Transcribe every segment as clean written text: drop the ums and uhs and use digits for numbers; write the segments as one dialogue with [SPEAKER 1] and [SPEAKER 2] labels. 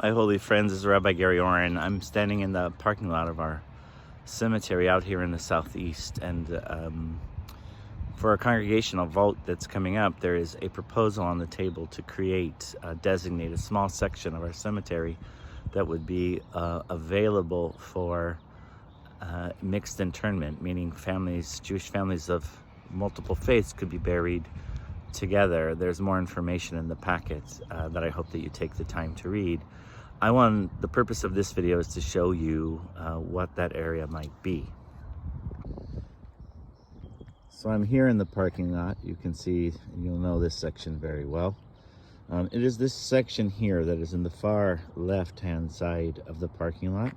[SPEAKER 1] My holy friends, this is Rabbi Gary Oren. I'm standing in the parking lot of our cemetery out here in the southeast, and for a congregational vote that's coming up, there is a proposal on the table to designate a small section of our cemetery that would be available for mixed internment, meaning Jewish families of multiple faiths could be buried together. There's more information in the packet that I hope that you take the time to read. The purpose of this video is to show you what that area might be. So I'm here in the parking lot. You can see, and you'll know this section very well. It is this section here that is in the far left-hand side of the parking lot.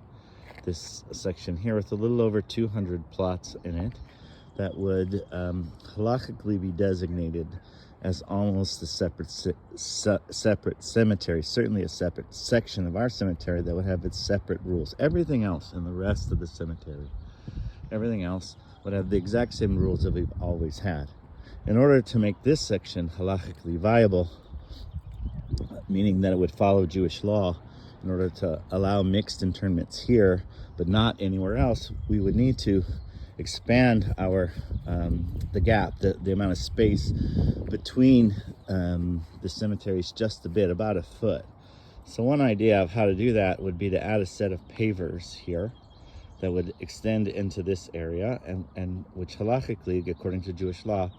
[SPEAKER 1] This section here with a little over 200 plots in it that would halakhically be designated as almost a separate cemetery, certainly a separate section of our cemetery that would have its separate rules. Everything else in the rest of the cemetery, everything else would have the exact same rules that we've always had. In order to make this section halakhically viable, meaning that it would follow Jewish law, in order to allow mixed internments here, but not anywhere else, we would need to expand our the gap, the amount of space between the cemeteries just a bit, about a foot. So one idea of how to do that would be to add a set of pavers here that would extend into this area, and which halakhically, according to Jewish law,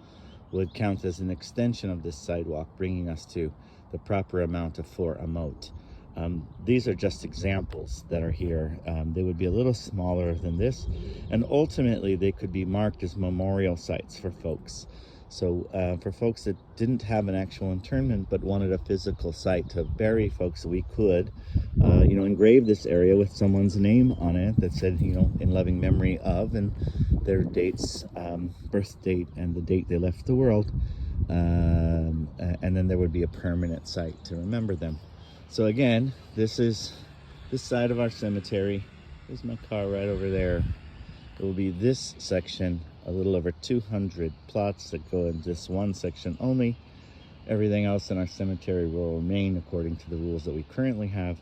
[SPEAKER 1] would count as an extension of this sidewalk, bringing us to the proper amount of 4 amot. These are just examples that are here. They would be a little smaller than this, and ultimately they could be marked as memorial sites for folks. So for folks that didn't have an actual internment but wanted a physical site to bury folks, we could engrave this area with someone's name on it that said, in loving memory of, and their dates, birth date and the date they left the world, and then there would be a permanent site to remember them. So again, this is this side of our cemetery. There's my car right over there. It will be this section, a little over 200 plots that go in this one section only. Everything else in our cemetery will remain according to the rules that we currently have.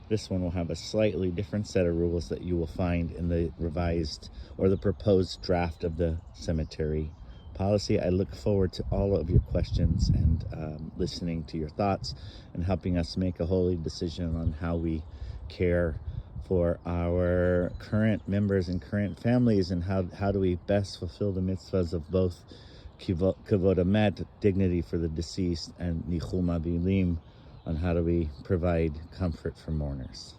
[SPEAKER 1] This one will have a slightly different set of rules that you will find in the revised or the proposed draft of the cemetery policy. I look forward to all of your questions and listening to your thoughts and helping us make a holy decision on how we care for our current members and current families, and how do we best fulfill the mitzvahs of both kavod hamet, dignity for the deceased, and Nichum Aveilim, on how do we provide comfort for mourners.